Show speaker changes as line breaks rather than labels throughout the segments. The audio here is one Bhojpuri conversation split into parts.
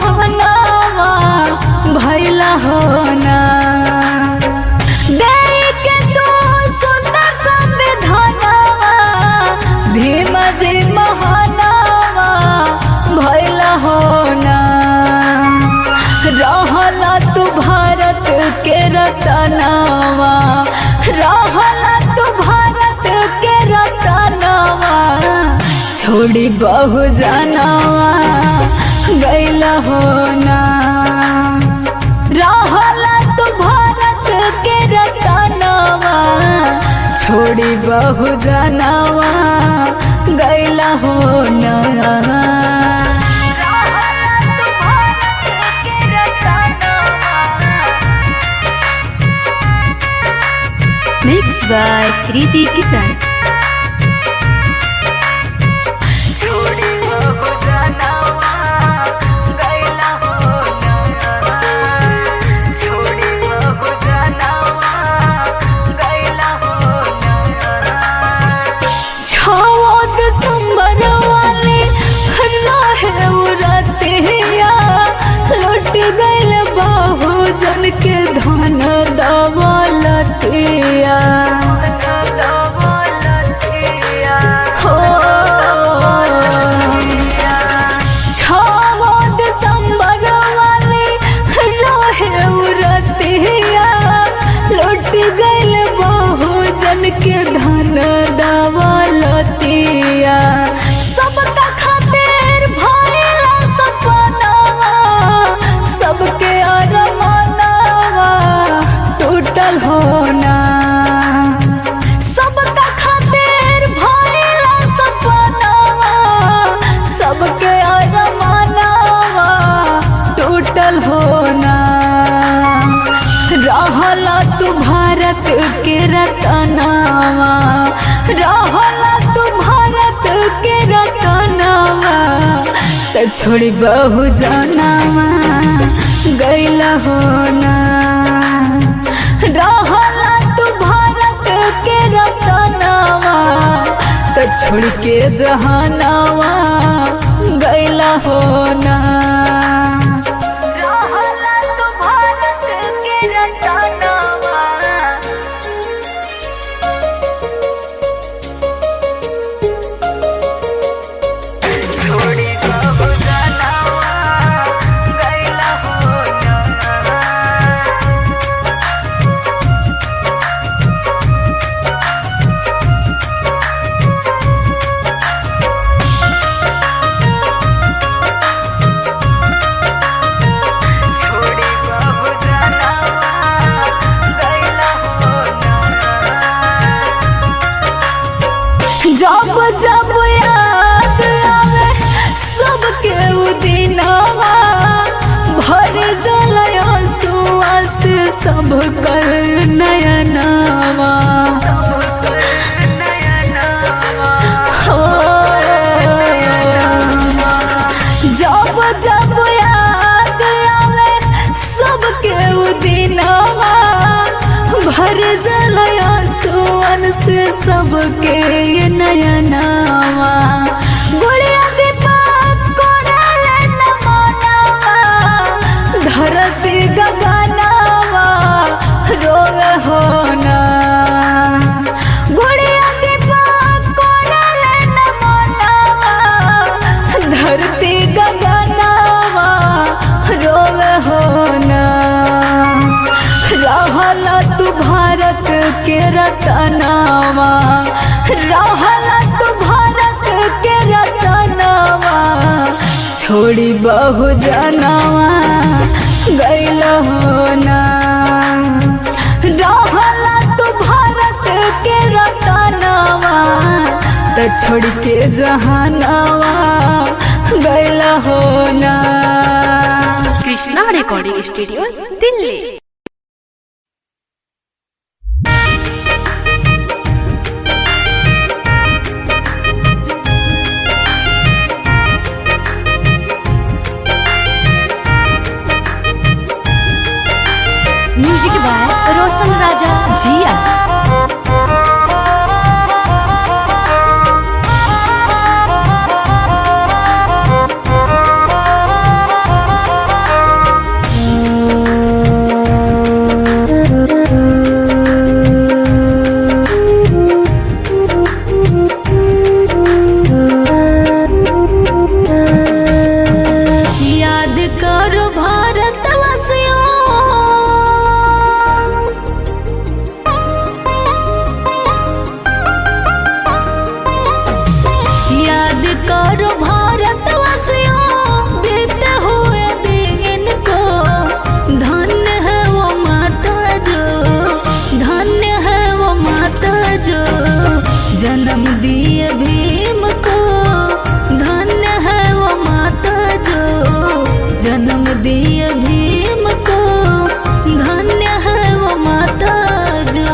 जहानावा भैला हो ना। देख के तू सुंदर संविधानावा भीम जी महानावा भैला हो ना। रहला तू भारत के रतनावा, रहला तू भारत के रतनावा, छोड़ी बहु जनावा गैला हो ना। रहला तू भारत के रतनावा, छोड़ी बहु जनावा गैला हो ना।
Mixed by Kriti Kisan.
जन के धन दौलतिया हो 6 दिसंबर वाली रहे उरतिया, लुट गइल बहु जन के धन दौलतिया। सबका खातिर भइला सपनावा, सबके टूटल हो ना। सबका खातिर भइला सपनावा, सबके अरमानवा टूटल हो ना। रहला तू भारत के रतनावा, रहला तू भारत के रतनावा, त छोड़ी बहु जनावा गैला हो ना। रहला तू भारत के रतनावा, त छोड़ के जहानावा गैला हो ना। रहला तू भारत के रतनावा, छोड़ी बहु जनावा गैला हो ना। जब जब याद आवे सबके उ दिनवा, भर जलय आंसुआ से सब कर नयनवा हो। जब जब याद आवे सबके उ दिनवा, भर जलय आंसुअन से सबके नयनवा। गुड़िया दीपक कोरले नमनवा, धरती गगनवा रोवे हो ना। गुड़िया दीपक कोरले नमनवा, धरती गगनवा रोवे हो ना। रहला तू भारत के रतनावा, रहला तू भारत के रतनावा, छोड़ी बहु जनावा गैला हो ना। रहला तू भारत के रतनावा, त छोड़ के जहानावा गैला हो ना।
Krishna recording studio Delhi.
Music by Roshan Raja जिया। करो भारतवासियों, याद करो भारतवासियों बीते हुए दिन को। धन्य है वो माता जो, धन्य है वो माता जो जन्म दिए भीम को। धन्य है वो माता जो जन्म दिए भीम को। धन्य है वो माता जो।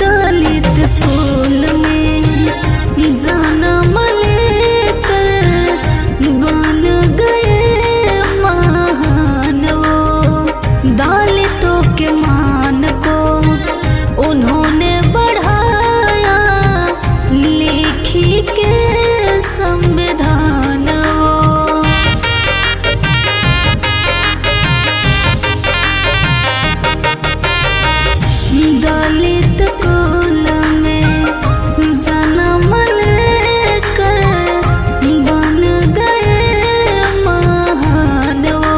दलित कुल में जन्म लेकर बन गए महान वो। दलितों के मान को उन्होंने बढ़ाया, लिखी के संविधान वो। दलित कुल में जन्म लेकर बन गए महान वो।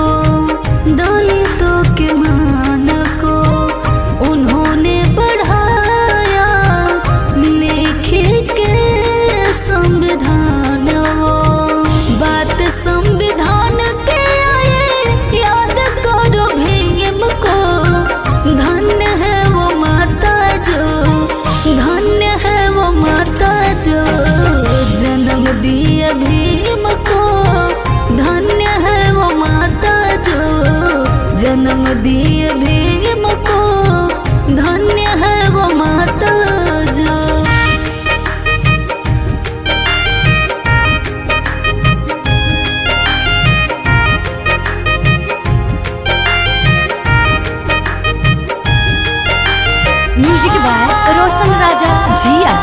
दलितों के मान को उन्होंने बढ़ाया, लिखे के संविधान वो। बात संविधान के आए याद करो भीम को। धन्य है वो माता जो, धन्य है वो माता जो जन्म दिए भीम को। धन्य है वो माता जो जन्म दिए भीम को। धन्य है वो माता जो।
म्यूजिक बाय रोशन राजा जिया।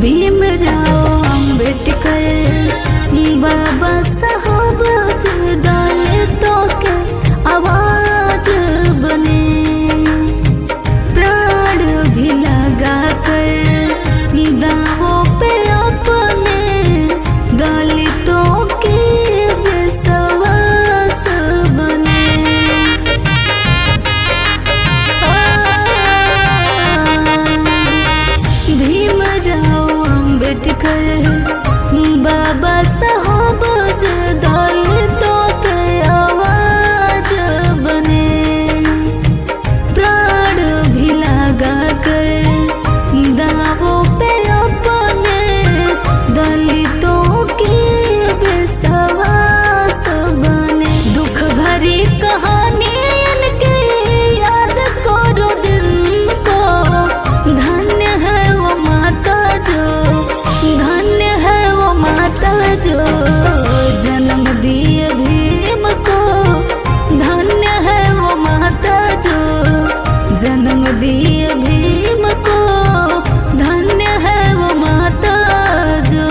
भीमराव अंबेडकर बाबा साहब दलितों के आवाज बने। प्राण भी लगा कर दावों पे अपने दलितों के विश्वास बने। भीमराव अंबेडकर बाबा साहब दलितों के आवाज बने। प्राण भी लगा कर दावों पे अपने दलितों के विश्वास बने। दुख भरी कहानी इनकी याद करो दिन को। धन्य है वो माता जो, धन्य है वो माता जो जन्म दिए भीम को। धन्य है वो माता जो जन्म दिए भीम को। धन्य है वो माता जो।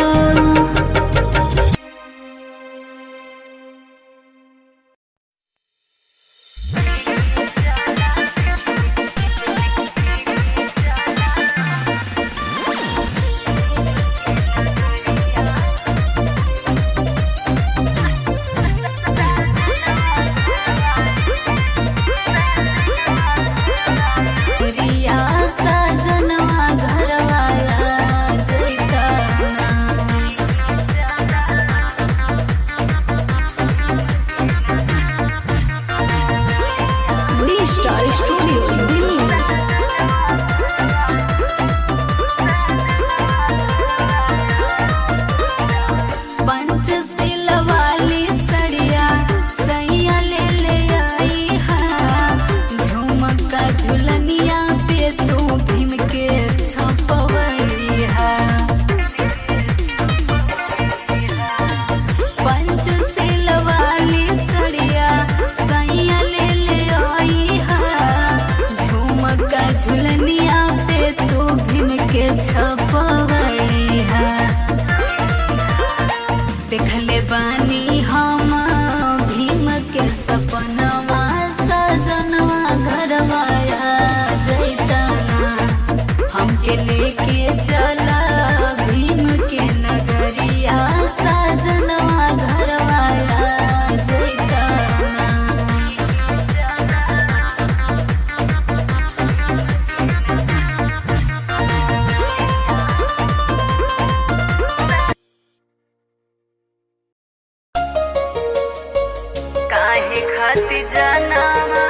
काहे खातिर जानवा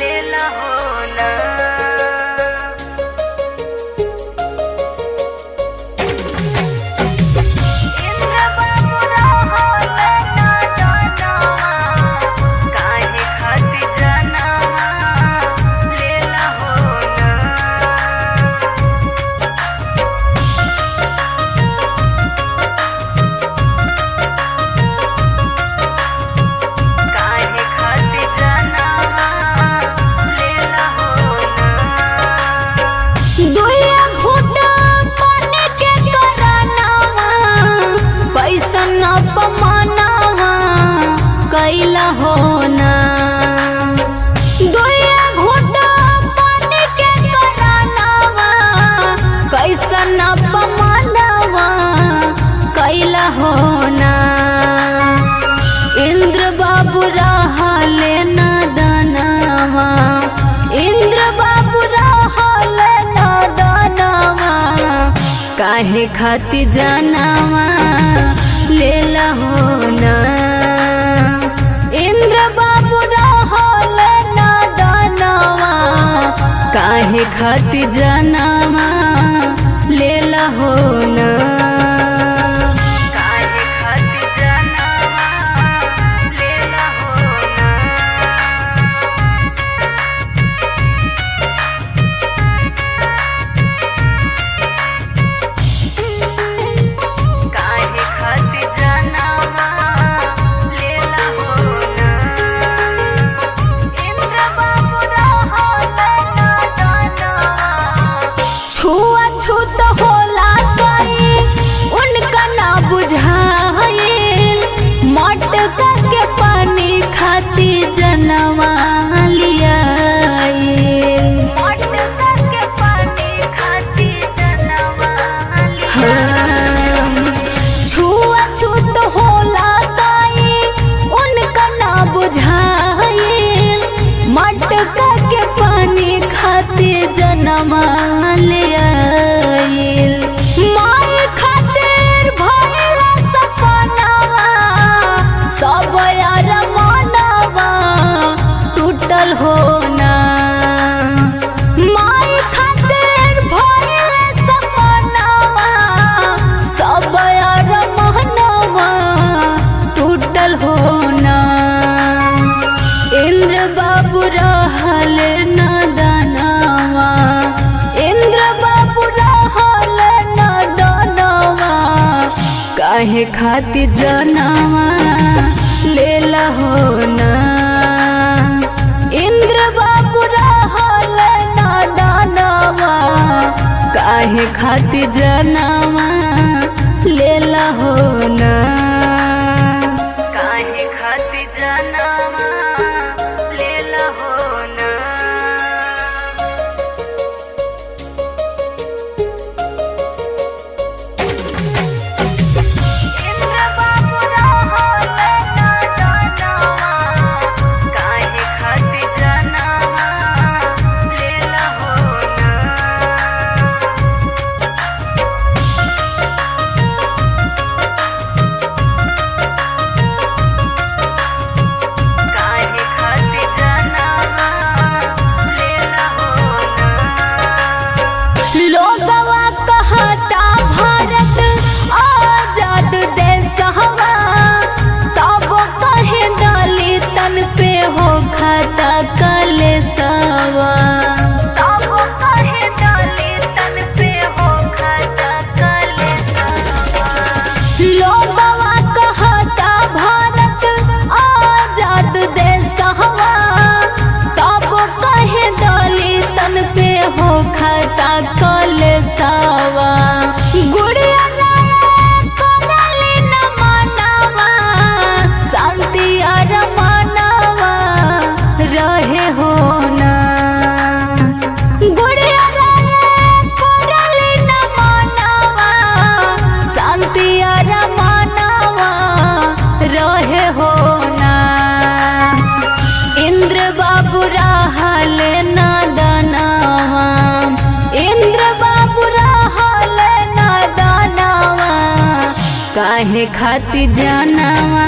लेला हो ना। कैला हो ना दुइया घोटा पानी के करानावा कैसन अपमानवा कैला हो ना। इंद्र बाबू रहले ना दानवा इंद्र बाबू रहले ना दानवा काहे खातिर जानवा लेला हो ना। इंद्र बाबू रहले ना दानवा काहे खातिर जानवा लेला हो ना। काहे खातिर जानवा लेला हो ना। काहे खातिर जानवा लेला हो ना। इंद्र बाबू रहले ना दानवा छुआ छूत होला कई उनका ना बुझाइल मटका के पानी खातिर जनवा लियाइल मटका के पानी खातिर जनवा लियाइल। छुआ छूत होला कई उनका ना बुझाइल मटका के पानी खातिर जनवा लियाइल। माई खातिर भइला सपनावा सब यार मनवा टूटल हो ना। माई खातिर भइला सपनावा सब यार मनवा टूटल हो ना। इंद्र बाबू रहले ना दानवा इंद्र बाबू रहले ना दानवा काहे खातिर जानवा लेला हो ना। इंद्र बाबू रहले ना दानवा काहे खातिर जानवा लेला हो ना। काहे खातिर जानवा लेला हो ना। इंद्र बाबू रहले ना दानवा काहे खातिर जानवा लेला हो ना। काहे खातिर जानवा लेला हो ना। लोगवा कहता भारत आजाद देशवा तब कहे दलितन पे हो खाता कलेशवा तब कहे दलितन पे हो खाता कलेशवा। लोगवा कहता भारत आजाद देशवा तब कहे दलितन पे हो खाता कलेशवा। गुड़िया कदली न मानवा शांति और मानवा रहे हो ना। गुड़िया कदली न मानवा शांति और मानवा रहे हो ना। इंद्र बाबू रहले ना दानवा इंद्र बाबू रहले ना दानवा काहे खातिर जानवा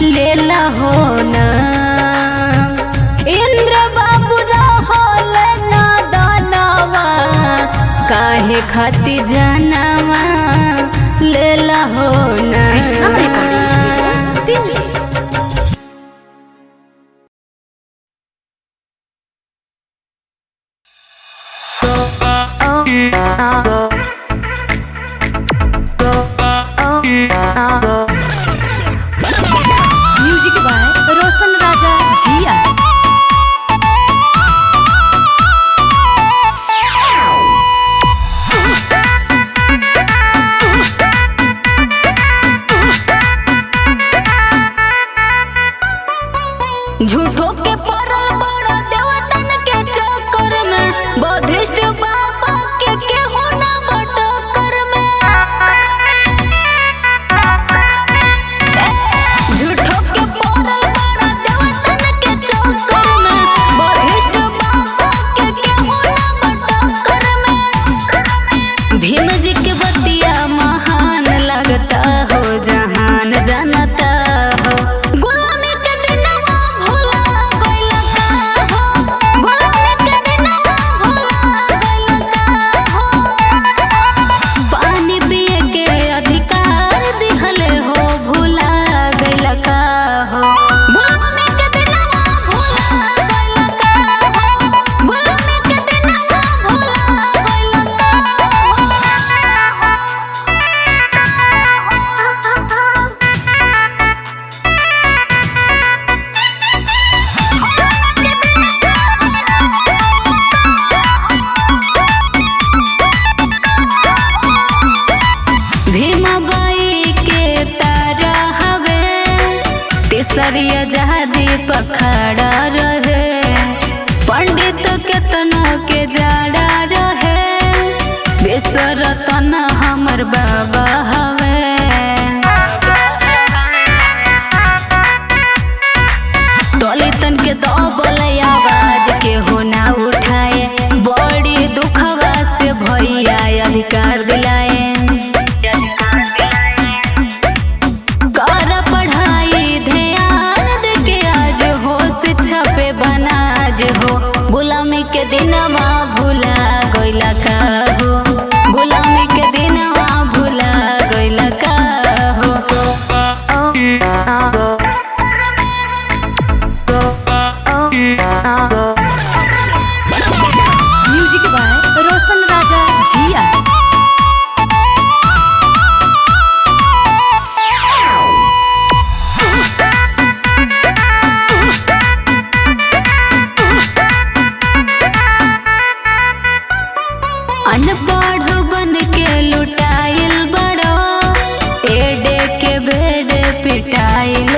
लेला हो ना। इंद्र बाबू रहल ना दानवा, काहे खाती जानवा लेला हो ना।
म्यूजिक बाय रोशन राजा जिया।
झूठो के परल बड़ा देवतन के चक्कर में, बौद्धिष्ट बाबा के केहू ना बटकर में। झूठो के परल बड़ा देवतन के चक्कर में, बौद्धिष्ट बाबा के केहू ना बटकर में। भीम जी के बतिया महान लगता हो, जहान जानता हो। गुलामी के दिनवा भुला गइल का हो, गुलामी के दिनवा भुला गइल का हो। पानी पिए के अधिकार दिहले हो, भुला गइल का हो। गुलामी के दिनवा भुला गइल का हो, गुलामी के दिनवा भुला गइल का हो। भीमाबाई के तारा हवे, तीसरिया जहादी पखड़ा रहे। पंडित केतना के जाड़ा रहे, विश्व रतन हमर बाबा हवे। दलितन के दबल आवाज के हो ना उठाए, बड़ी दुखवा से भैया अधिकार दिलाए। कर पढ़ाई ध्यान दे के आज हो, शिक्षा पे बनाज हो। गुलामी के दिनवा भुला गइला का हो, गुलामी के दिनवा भुला गइला का हो।
म्यूजिक बाय रोशन राजा जिया।
अनपढ़ बन के लुटाइल बड़ो, एडे के बेड पिटाइल